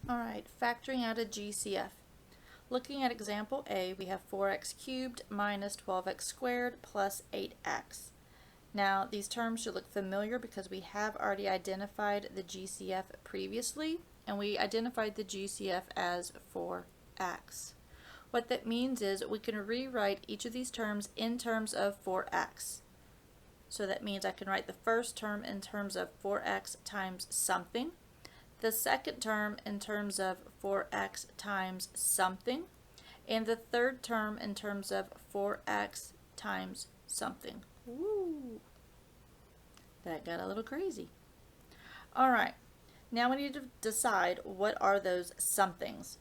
Alright, factoring out a GCF. Looking at example A, we have 4x cubed minus 12x squared plus 8x. Now, these terms should look familiar because we have already identified the GCF previously, and we identified the GCF as 4x. What that means is we can rewrite each of these terms in terms of 4x. So that means I can write the first term in terms of 4x times something, the second term in terms of 4x times something, and the third term in terms of 4x times something. Woo! That got a little crazy. Alright, now we need to decide what are those somethings.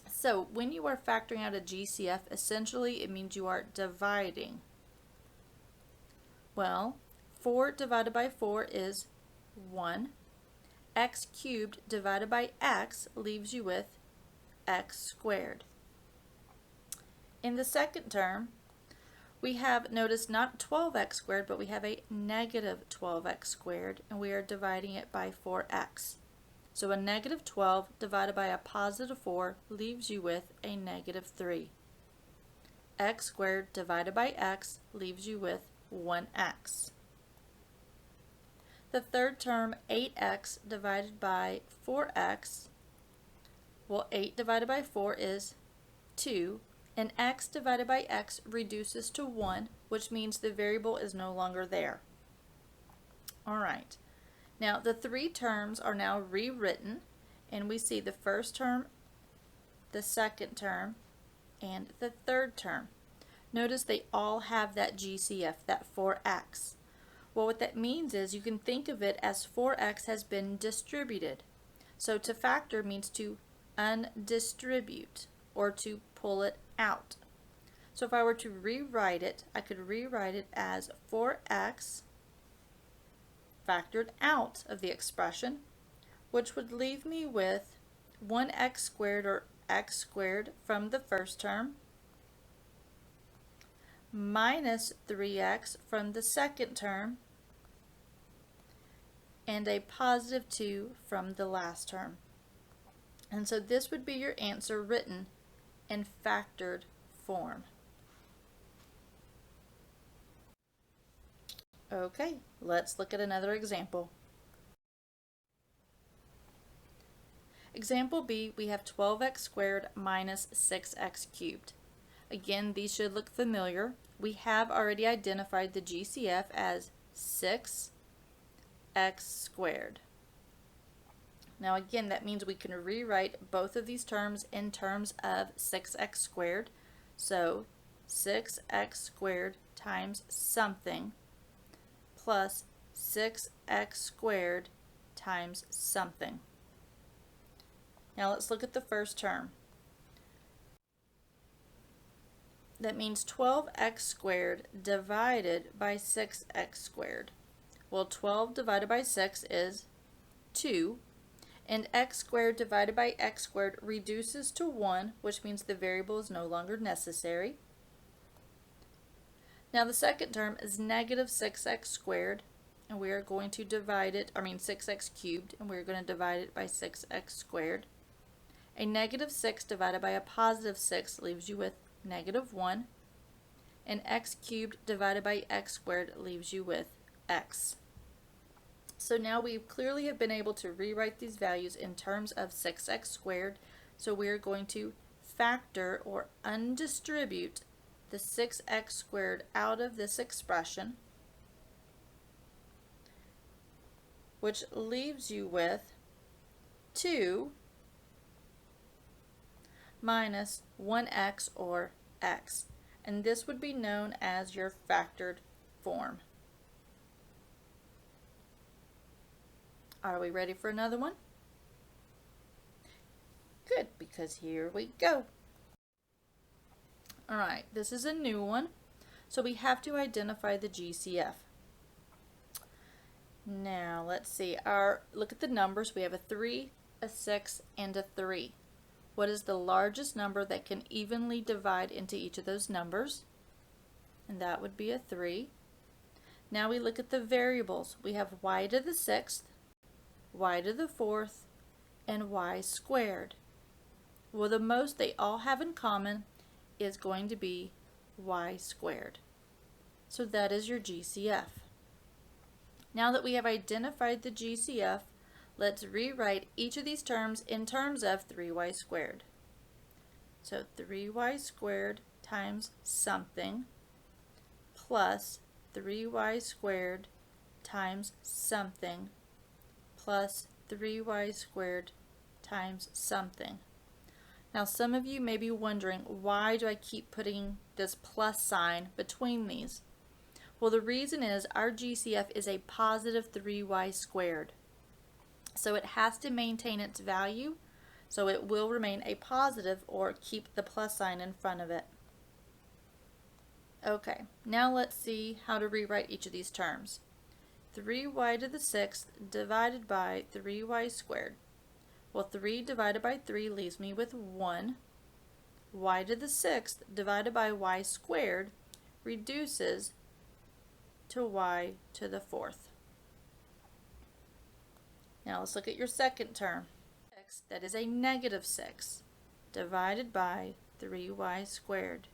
So when you are factoring out a GCF, essentially it means you are dividing. Well, 4 divided by 4 is 1. X cubed divided by x leaves you with x squared. In the second term, we have, notice, not 12x squared, but we have a negative 12x squared, and we are dividing it by 4x. So a negative 12 divided by a positive 4 leaves you with a negative 3. X squared divided by x leaves you with 1x. The third term, 8x divided by 4x, well, 8 divided by 4 is 2, and x divided by x reduces to 1, which means the variable is no longer there. Alright, now the three terms are now rewritten, and we see the first term, the second term, and the third term. Notice they all have that GCF, that 4x. Well, what that means is you can think of it as 4x has been distributed. So to factor means to undistribute or to pull it out. So if I were to rewrite it, I could rewrite it as 4x factored out of the expression, which would leave me with 1x squared or x squared from the first term minus 3x from the second term and a positive 2 from the last term. And so this would be your answer written in factored form. Okay, let's look at another example. Example B, we have 12x squared minus 6x cubed. Again, these should look familiar. We have already identified the GCF as 6x squared. Now again, that means we can rewrite both of these terms in terms of 6x squared. So 6x squared times something plus 6x squared times something. Now let's look at the first term. That means 12x squared divided by 6x squared. Well, 12 divided by 6 is 2, and x squared divided by x squared reduces to 1, which means the variable is no longer necessary. Now the second term is negative 6x squared, and we are going to divide it, 6x cubed, and we're going to divide it by 6x squared. A negative 6 divided by a positive 6 leaves you with negative 1, and x cubed divided by x squared leaves you with x. So now we clearly have been able to rewrite these values in terms of 6x squared, so we're going to factor or undistribute the 6x squared out of this expression, which leaves you with 2 minus 1x or x, and this would be known as your factored form. Are we ready for another one? Good, because here we go. Alright, this is a new one, so we have to identify the GCF. Now let's see, look at the numbers. We have a 3, a 6, and a 3. What is the largest number that can evenly divide into each of those numbers? And that would be a 3. Now we look at the variables. We have y to the 6th, y to the 4th, and y squared. Well, the most they all have in common is going to be y squared. So that is your GCF. Now that we have identified the GCF, let's rewrite each of these terms in terms of 3y squared. So 3y squared times something plus 3y squared times something plus 3y squared times something. Now some of you may be wondering, why do I keep putting this plus sign between these? Well, the reason is our GCF is a positive 3y squared. So it has to maintain its value, so it will remain a positive or keep the plus sign in front of it. Okay, now let's see how to rewrite each of these terms. 3y to the 6th divided by 3y squared. Well, 3 divided by 3 leaves me with 1. Y to the 6th divided by y squared reduces to y to the 4th. Now let's look at your second term. That is a negative 6 divided by 3y squared.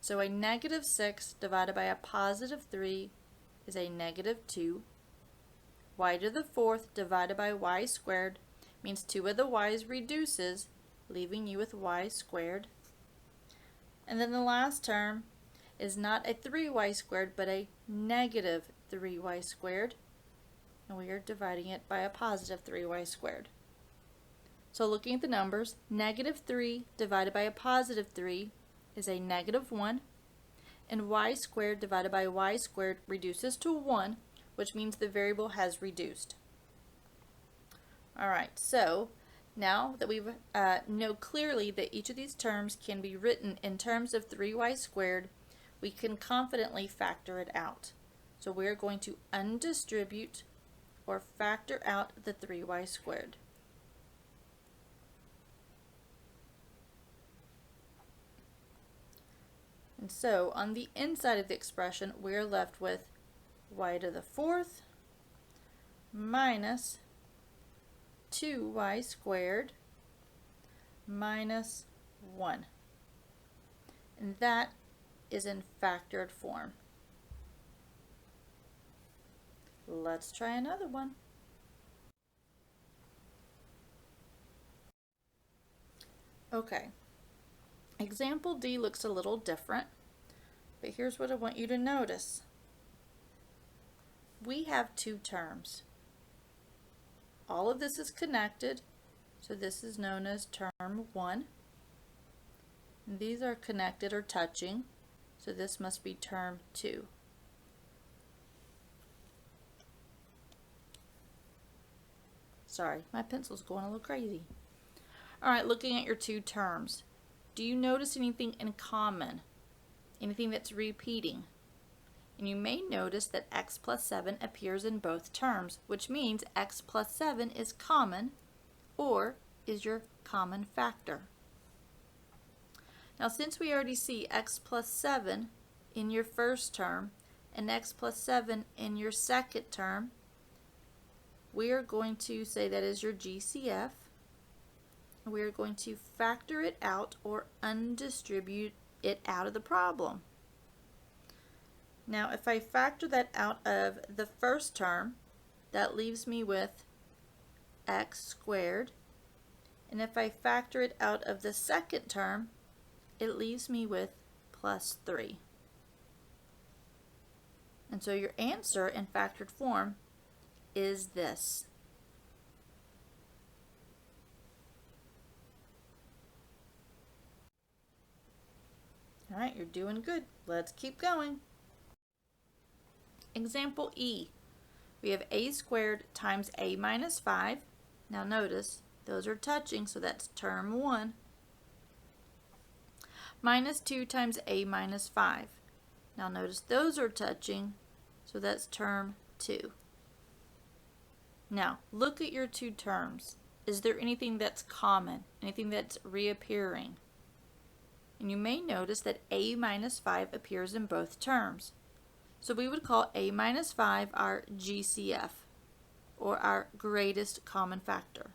So a negative 6 divided by a positive 3 is a negative 2. Y to the 4th divided by y squared means 2 of the y's reduces, leaving you with y squared. And then the last term is not a 3y squared, but a negative 3y squared. And we are dividing it by a positive 3y squared. So looking at the numbers, negative 3 divided by a positive 3 is a negative 1. And y squared divided by y squared reduces to 1, which means the variable has reduced. Alright, so now that we know clearly that each of these terms can be written in terms of 3y squared, we can confidently factor it out. So we're going to undistribute or factor out the 3y squared. And so on the inside of the expression, we're left with y to the 4th minus 2y squared minus 1. And that is in factored form. Let's try another one. Okay, example D looks a little different, but here's what I want you to notice. We have two terms. All of this is connected, so this is known as term 1. And these are connected or touching, so this must be term 2. Sorry, my pencil's going a little crazy. Alright, looking at your two terms. Do you notice anything in common? Anything that's repeating? And you may notice that x plus 7 appears in both terms, which means x plus 7 is common or is your common factor. Now since we already see x plus 7 in your first term and x plus 7 in your second term, we are going to say that is your GCF. We are going to factor it out or undistribute it out of the problem. Now if I factor that out of the first term, that leaves me with x squared. And if I factor it out of the second term, it leaves me with plus 3. And so your answer in factored form is this. All right, you're doing good. Let's keep going. Example E. We have a squared times a minus 5. Now notice, those are touching, so that's term 1. Minus 2 times a minus 5. Now notice those are touching, so that's term 2. Now, look at your two terms. Is there anything that's common? Anything that's reappearing? And you may notice that a minus 5 appears in both terms. So we would call a minus 5 our GCF, or our greatest common factor.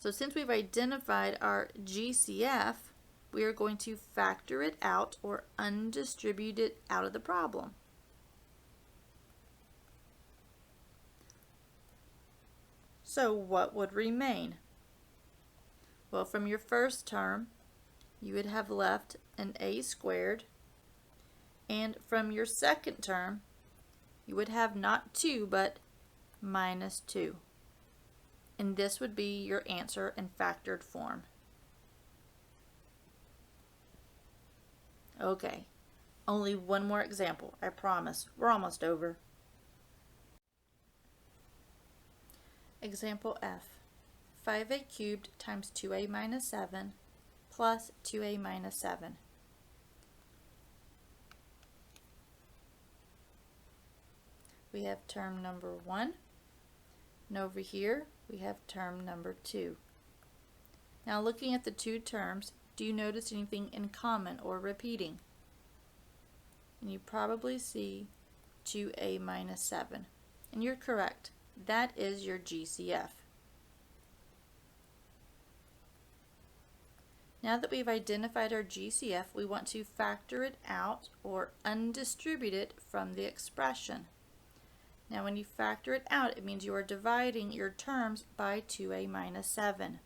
So since we've identified our GCF, we are going to factor it out or undistribute it out of the problem. So what would remain? Well, from your first term, you would have left an a squared, and from your second term, you would have not 2, but minus 2. And this would be your answer in factored form. Okay, only one more example, I promise. We're almost over. Example F, 5a cubed times 2a minus 7 plus 2a minus 7. We have term number 1, and over here we have term number 2. Now looking at the two terms, do you notice anything in common or repeating? And you probably see 2a minus 7. And you're correct. That is your GCF. Now that we've identified our GCF, we want to factor it out or undistribute it from the expression. Now when you factor it out, it means you are dividing your terms by 2a minus 7.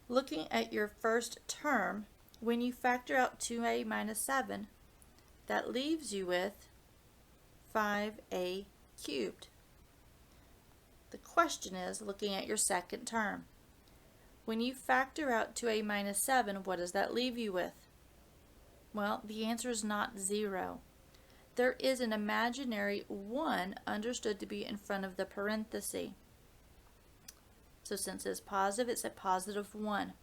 Looking at your first term, when you factor out 2a minus 7, that leaves you with 5a cubed. The question is, looking at your second term, when you factor out 2a minus 7, what does that leave you with? Well, the answer is not 0. There is an imaginary 1 understood to be in front of the parenthesis. So since it's positive, it's a positive 1.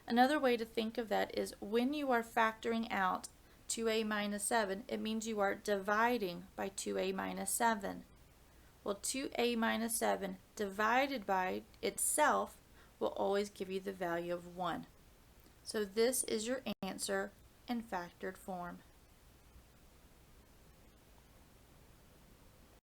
Another way to think of that is when you are factoring out 2a minus 7, it means you are dividing by 2a minus 7. Well, 2a minus 7 divided by itself will always give you the value of 1. So this is your answer in factored form.